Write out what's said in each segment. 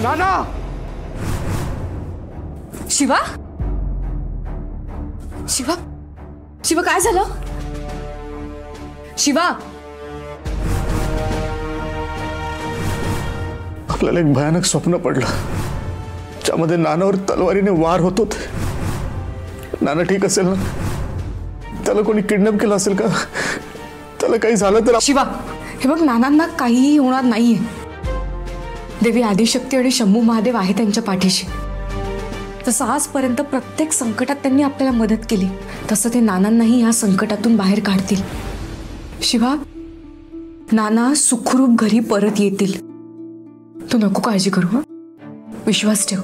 नाना! शिवा, शिवा, शिवा काय झालं? शिवा, आपल्याला एक भयानक स्वप्न पडलं ज्यामध्ये नानावर तलवारीने वार होत होते. नाना ठीक असेल ना? त्याला कोणी किडनॅप केलं असेल का? त्याला काही झालं तर? शिवा, हे बघ, नानांना काहीही होणार नाहीये. देवी आदिशक्ती आणि शंभू महादेव आहे त्यांच्या पाठीशी. तसं आजपर्यंत प्रत्येक संकटात त्यांनी आपल्याला मदत केली, तसं ते नानांनाही या संकटातून बाहेर काढतील. शिवा, नाना सुखरूप घरी परत येतील. तू नको काळजी करू, हं? विश्वास ठेव.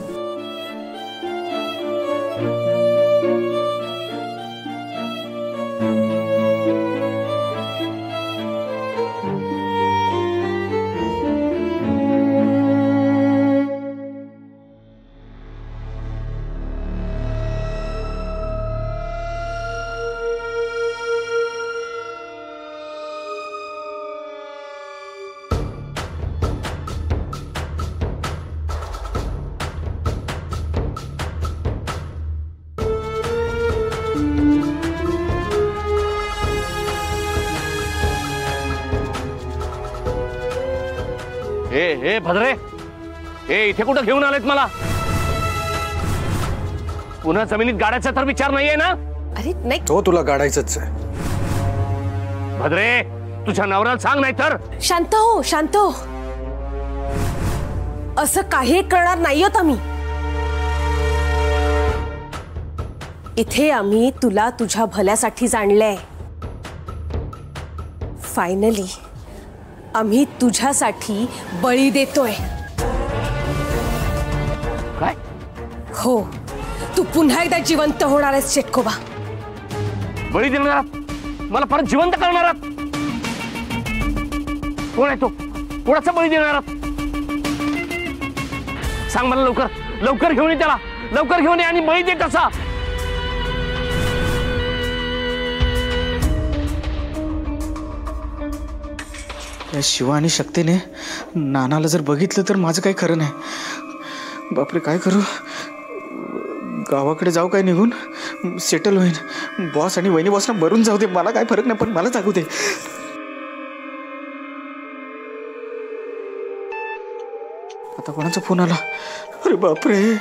ए भद्रे, ए इथे कुठं घेऊन आलेत मला? पुन्हा जमिनीत गाडायचा तर विचार नाहीये ना? अरे नाही, तो तुला गाडायचंच आहे. भद्रे, तुझ्या नवऱ्याला सांग, नाही तर. शांत हो, शांत हो. असं काही करणार नाही आहोत आम्ही. इथे आम्ही तुला तुझ्या भल्यासाठीच आणलंय. फायनली आम्ही तुझ्यासाठी बळी देतोय. काय? हो, तू पुन्हा एकदा जिवंत होणार आहेस शेटकोबा. बळी देणार? मला परत जिवंत करणार? कोण आहे तो? कोणाचा बळी देणार? सांग मला लवकर, लवकर घेऊन ये त्याला, लवकर घेऊन ये आणि बळी दे कसा. शिवा आणि शक्तीने नानाला जर बघितलं तर माझं काही खरं नाही. बापरे, काय करू? गावाकडे जाऊ काय निघून? सेटल होईन. बॉस आणि वहिनी बॉसना मरून जाऊ दे, मला काय फरक नाही, पण मला जागू दे. आता कोणाचा फोन आला? अरे बापरे,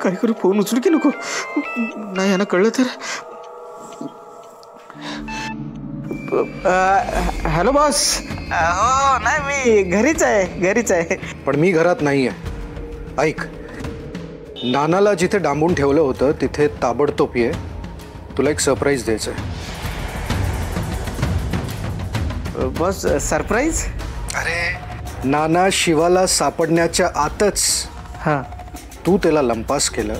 काय करू? फोन उचलू की नको? नाही, यांना कळलं तर. Hello boss. हो, नाही मी घरीच आहे. पण मी घरात नाहीये. ऐक, नानाला जिथे डांबून ठेवलं होतं तिथे ताबडतोब ये. तुला एक सरप्राईज द्यायचंय. Boss, surprise? अरे, नाना शिवाला सापडण्याच्या आतच तू त्याला लंपास केलं.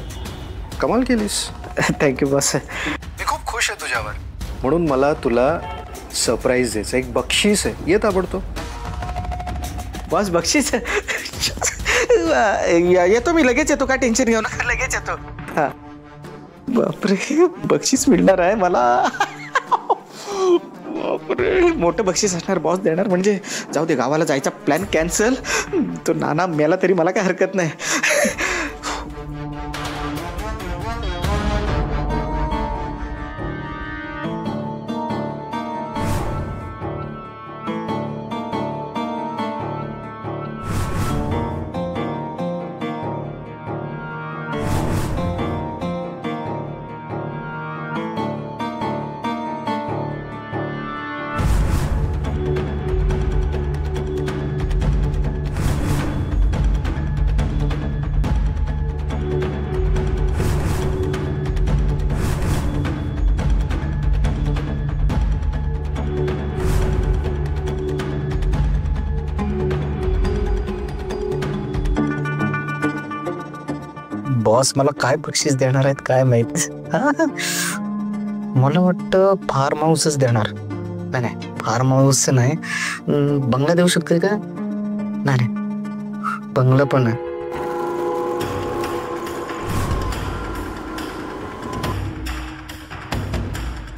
कमाल केलीस. Thank you boss. मी खूप खुश आहे तुझ्यावर, म्हणून मला तुला सरप्राईज द्यायचं. एक बक्षीस आहे, ये ताबडतोब. बॉस, बक्षीस? येतो मी, लगेच येतो. काय टेन्शन घेऊ नका, लगेच येतो. हा, बापरे, बक्षीस मिळणार आहे मला. बापरे, मोठं बक्षीस असणार. बॉस देणार म्हणजे जाऊ दे. गावाला जायचा प्लॅन कॅन्सल. तो नाना मेला तरी मला काय हरकत नाही. बॉस मला काय बक्षीस देणार आहेत काय माहित. मला वाटतं फार्म हाऊसच देणार. नाही, फार्म हाऊस नाही, बंगला देऊ शकते का? नाही, बंगला पण आहे.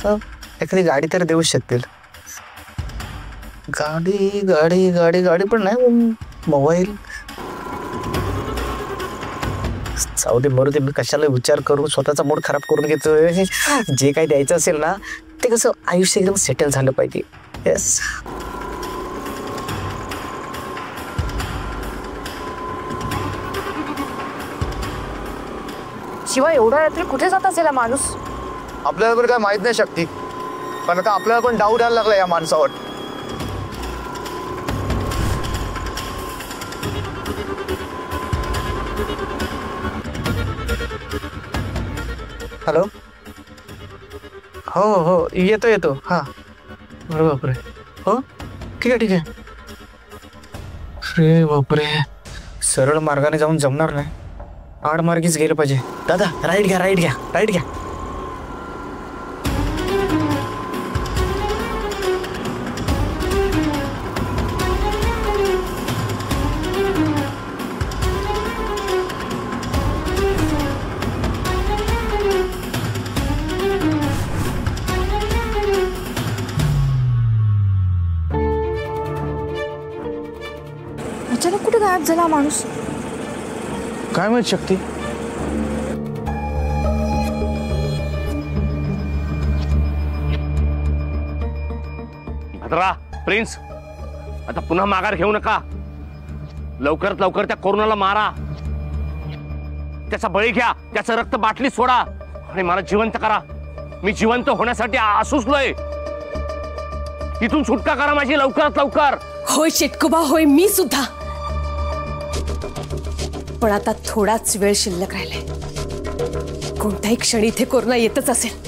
एखादी गाडी तर देऊ शकतील. गाडी गाडी गाडी गाडी पण नाही. मोबाईल जाऊ दे, मरू दे. मी कशाला विचार करू, स्वतःचा मूड खराब करून घेतोय. जे काही द्यायचं असेल ना ते कसं आयुष्य एकदम सेटल झालं पाहिजे. येस. शिवाय एवढ्या रात्री कुठे जात असेल हा माणूस? आपल्याला पण काय माहित नाही शक्ती, पण आता आपल्याला पण डाऊट यायला लागला या माणसावर. हॅलो. हो हो येतो येतो. हा अरे बापरे. हो ठीक आहे ठीक आहे. अरे बापरे, सरळ मार्गाने जाऊन जमणार नाही, आडमार्गीच गेलं पाहिजे. दादा राईट घ्या राईट घ्या राईट घ्या. अचानक कुठे गायब झाला माणूस? काय माहित शक्ती. भद्रा, प्रिन्स, आता पुन्हा माघार घेऊ नका. लवकरात लवकर त्या कोरोनाला मारा, त्याचा बळी घ्या, त्याचं रक्त बाटली सोडा आणि मला जिवंत करा. मी जिवंत होण्यासाठी आसुसलोय. इथून सुटका करा माझी लवकरात लवकर. होय शेटकुबा, होय मी सुद्धा. पण आता थोडाच वेळ शिल्लक राहिलाय. कोणत्याही क्षणी इथे कोरोना येतच असेल.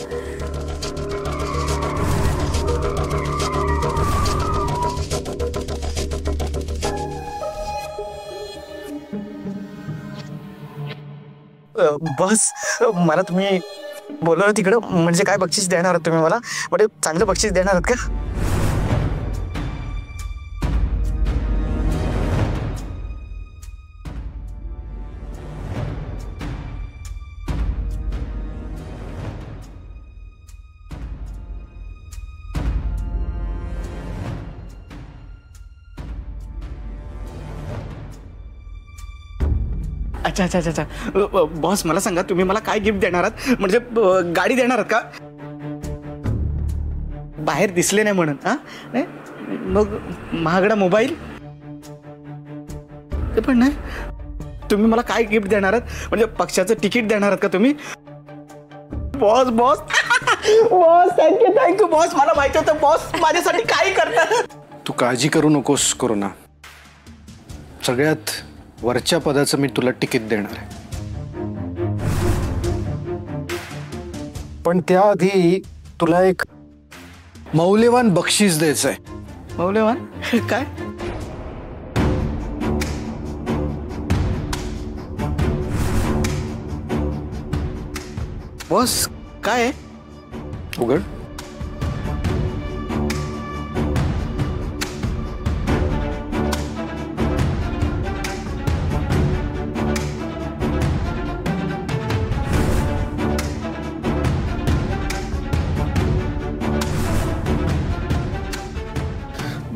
बस मला तुम्ही बोलवलं तिकडं, म्हणजे काय बक्षीस देणार आहात तुम्ही मला? म्हणजे चांगलं बक्षीस देणार आहात का? अच्छा अच्छा अच्छा अच्छा. बॉस मला सांगा, तुम्ही मला काय गिफ्ट देणार आहात? म्हणजे गाडी देणार आहात का? बाहेर दिसले नाही म्हणून. हा नाही, मग महागडा मोबाईल ते पण नाही. तुम्ही मला काय गिफ्ट देणार आहात? म्हणजे पक्षाचं तिकीट देणार आहात का तुम्ही? Boss boss boss thank you thank you boss. मला माहिती होतं बॉस माझ्यासाठी काय करतात. तू काळजी करू नकोस कोरोना. सगळ्यात वरच्या पदाचं मी तुला तिकीट देणार आहे, पण त्याआधी तुला एक मौल्यवान बक्षीस द्यायचंय. मौल्यवान काय? बॉस काय आहे? उघड.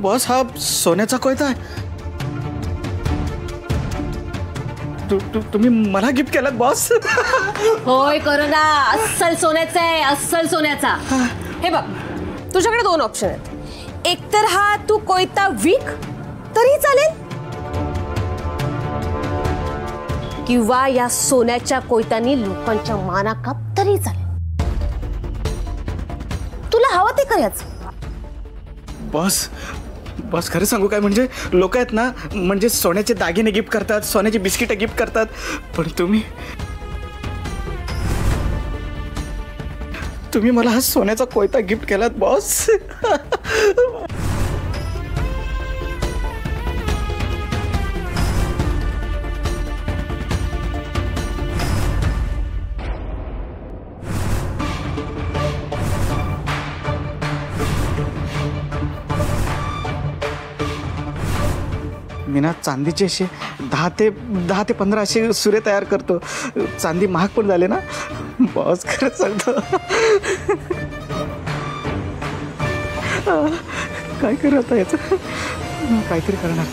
बॉस हा सोन्याचा कोयता आहे. तुम्ही मला गिफ्ट केलात बॉस. होय कोरोना, अस्सल सोन्याचा आहे, अस्सल सोन्याचा. हे बघ, तुझ्याकडे दोन ऑप्शन आहेत. एक तर हा तू कोयता विक तरी चालेल, किंवा या सोन्याच्या कोयत्यानी लोकांच्या माना काप तरी चालेल. तुला हवं ते करायचं. बॉस बॉस खरं सांगू काय, म्हणजे लोक आहेत ना, म्हणजे सोन्याचे दागिने गिफ्ट करतात, सोन्याची बिस्किटं गिफ्ट करतात, पण तुम्ही मला हा सोन्याचा कोयता गिफ्ट केलात बॉस. मी ना चांदीचे असे 10 ते 15 असे सुरे तयार करतो. चांदी महाग पण झाले ना बॉस, खरंच सांगतो. काय करू आता याचं काहीतरी करणार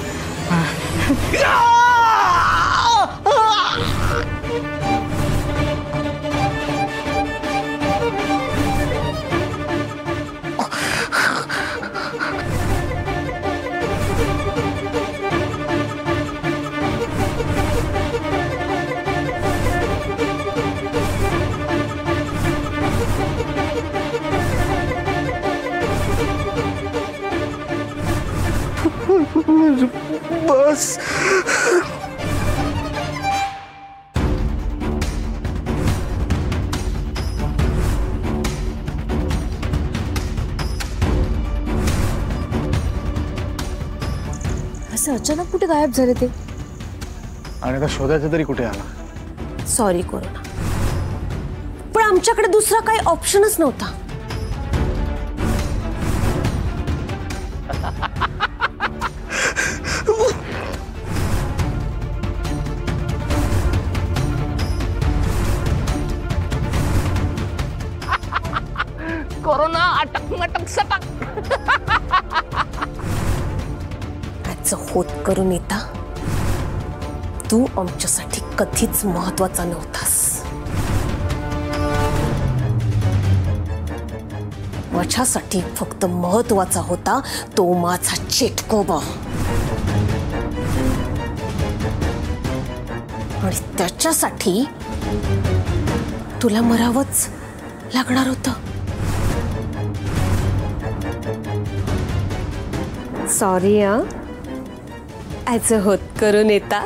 बस असं अचानक कुठे गायब झाले ते? आणि आता शोधायचं तरी कुठे आला? सॉरी कोरोना, पण आमच्याकडे दुसरा काही ऑप्शनच नव्हता. कोरोना अटक मटक सटक. होत करून येता तू आमच्यासाठी कधीच महत्वाचा नव्हतास. माझ्यासाठी फक्त महत्वाचा होता तो माझा चेटकोबा, आणि त्याच्यासाठी तुला मरावंच लागणार होतं. सॉरी ॲज अ होत करून येता.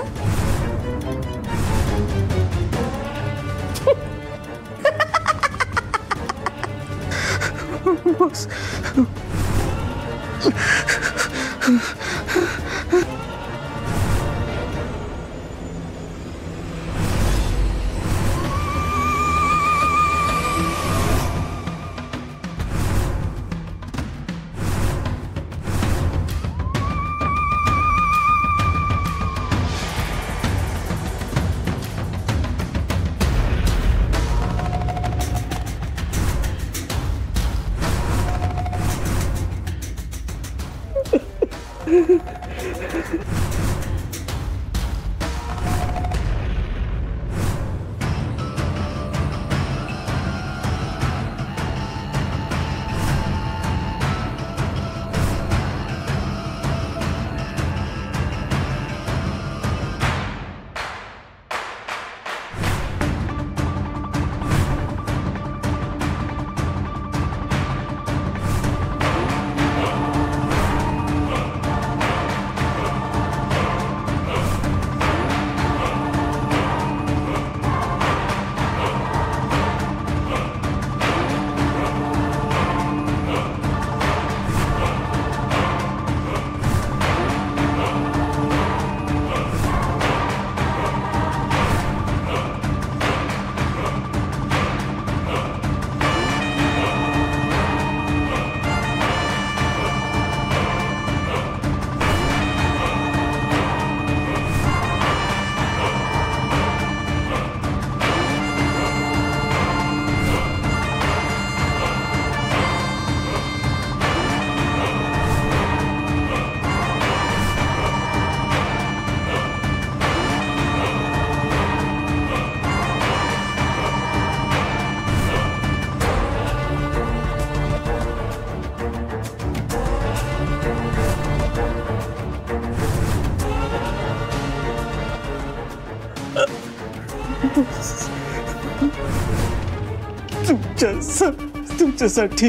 तुमच्यासाठी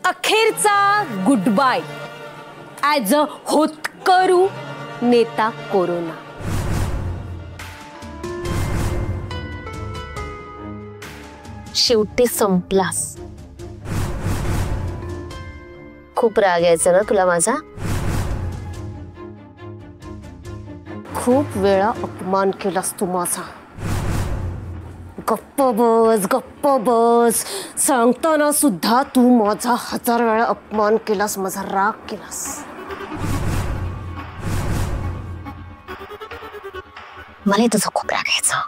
अखेरचा गुड बाय ॲज अ होतकरू नेता कोरोना. शेवटी संपलास. खूप राग यायचा ना तुला माझा. खूप वेळा अपमान केलास तू माझा. गप्प बस गप्प बस सांगताना सुद्धा तू माझा 1000 वेळा अपमान केलास, माझा राग केलास. मला तुझा खूप राग यायचा.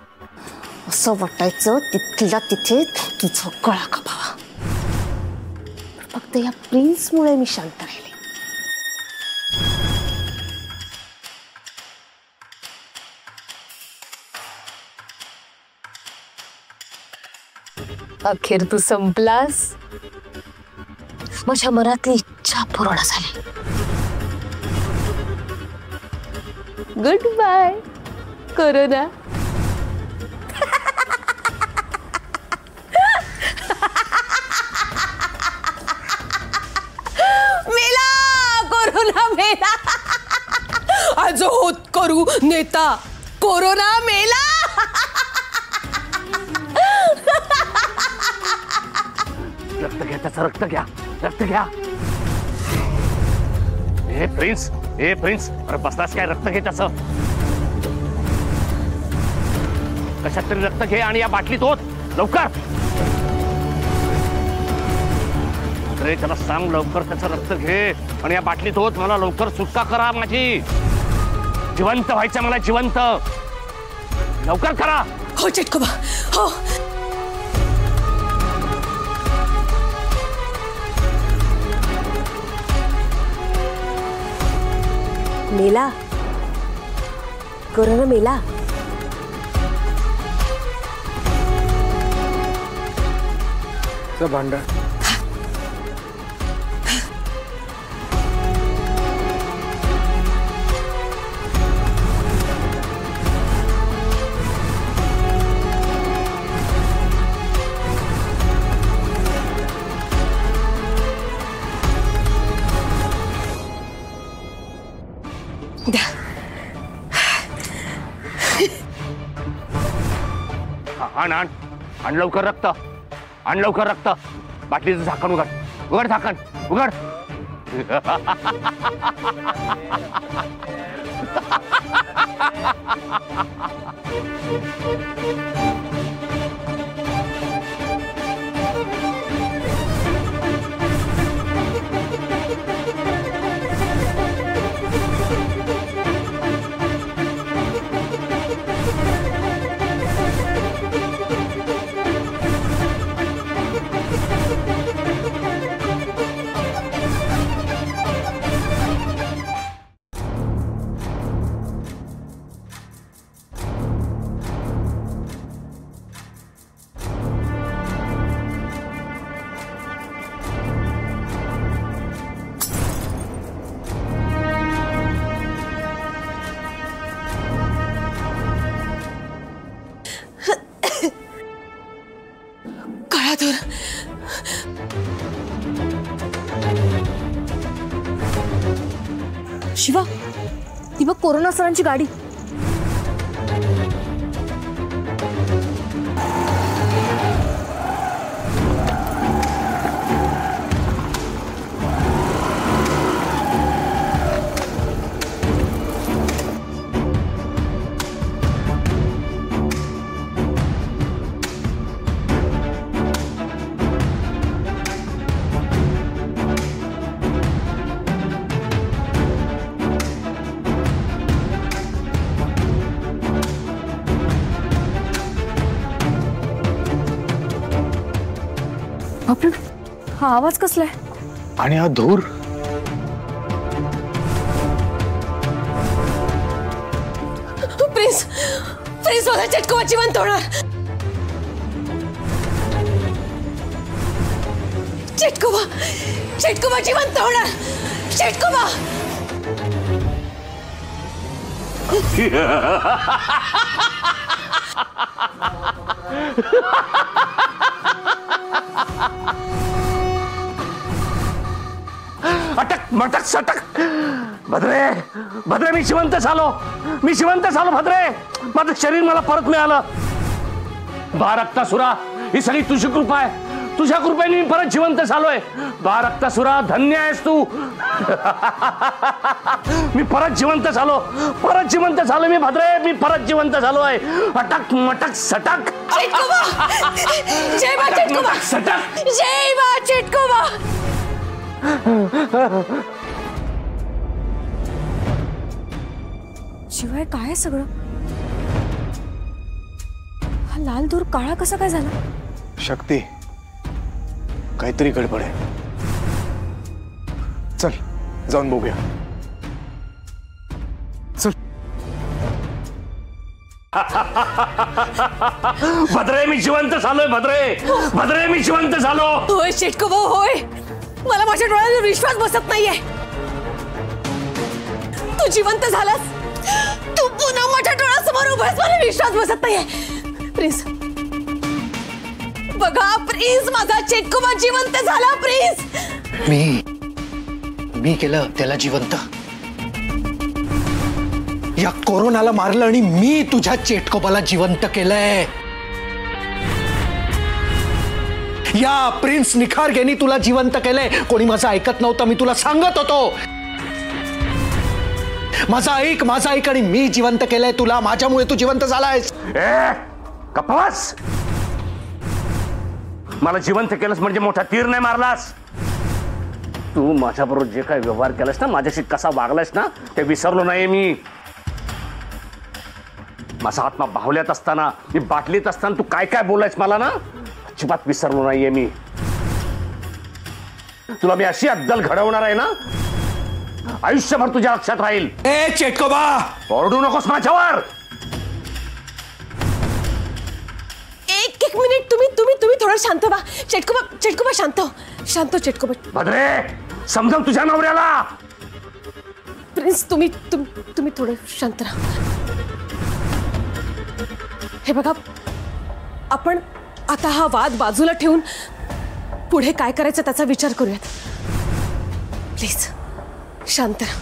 असं वाटायचं तिथल्या तिथे तुझा गळा कापावा. फक्त या प्रिन्समुळे मी शांत राहिले. अखेर तू संपलास. माझ्या मनातली इच्छा पूर्ण झाली. Good bye corona. मेला कोरोना मेला. आज होत करू नेता कोरोना मेला. रक्त घ्या, त्याचं रक्त घ्या, रक्त घ्या. ए प्रिन्स, ए प्रिन्स, अरे बसलास काय? रक्त घे त्याचं. कशात तरी रक्त घे आणि या बाटलीत होत लवकर. अरे त्याला सांग लवकर त्याचं रक्त घे आणि या बाटलीत होत. मला लवकर सुटका करा माझी. जिवंत व्हायचं मला, जिवंत. लवकर करा. हो चेटकोबा हो. मेला कोरोना मेला. भांडण आण आण आण लवकर रक्त. आण लवकर रक्त. बाटलीचं झाकण उघड. उघड झाकण उघड. शिवा ती बघ कोरोना सरांची गाडी. हा आवाज कसलाय? आणि हा धूर प्रिन्स प्रिन्स माझा चेटकोबा जिवंत होणार. चेटकोबा चेटकोबा जिवंत होणार. चेटकोबा अटक मटक सटक. भद्रे भद्रे मी जिवंत झालो भद्रे. माझं शरीर मला परत मिळालं. रक्तासुरा ही सगळी तुझी कृपा आहे. तुझ्या कृपेने मी परत जिवंत झालोय. रक्तासुरा धन्य आहेस तू. मी परत जिवंत झालो मी भद्रे. मी परत जिवंत झालोय. अटक मटक सटक. चेटकोबा जय बा चेटकोबा सटक. जय बा चेटकोबा. शिवाय काय सगळं? हा लाल धूर काळा कसा काय झाला? शक्ती काहीतरी गडबड आहे. चल जाऊन बघूया. चल. भद्रे मी जिवंत झालोय. भद्रे मी जिवंत झालो. होय चेटकोबा होय. मला माझ्या डोळ्यावर विश्वास बसत नाहीये. तू जिवंत झालास. तू पुन्हा माझ्या डोळ्यासमोर उभास. मला विश्वास बसत नाहीये. प्रिन्स बघा प्रिन्स माझा चेटकोबा जिवंत झाला. प्रिन्स मी केलं त्याला जिवंत. या कोरोनाला मारलं आणि मी तुझ्या चेटकोबाला जिवंत केलंय. या प्रिन्स निखारगेनी तुला जिवंत केलंय. कोणी माझं ऐकत नव्हतं. मी तुला सांगत होतो माझा ऐक आणि मी जिवंत केलंय तुला. माझ्यामुळे तू जिवंत झालायस. कपास मला जिवंत केलंस म्हणजे मोठा तीर नाही मारलास. तू माझ्याबरोबर जे काही व्यवहार केलास ना, माझ्याशी कसा वागलास ना, ते विसरलो नाही मी. माझा आत्मा बाहुल्यात असताना, मी बाटलीत असताना तू काय काय बोलायस मला ना, अजिबात विसरलो नाहीये मी. तुला मी अशी अद्दल घडवणार आहे ना, आयुष्यभर तुझ्या लक्षात राहील. ए चेटकोबा ओरडू नकोस माझ्यावर. एक मिनिट तुम्ही थोडं शांत व्हा. चेटकोबा शांत चेटकोबा. भद्रे समजाव तुझ्या नवऱ्याला. प्रिन्स तुम्ही थोडं शांत राहा. हे बघा आपण आता हा वाद बाजूला ठेवून पुढे काय करायचं त्याचा विचार करूयात. प्लीज शांत राहा.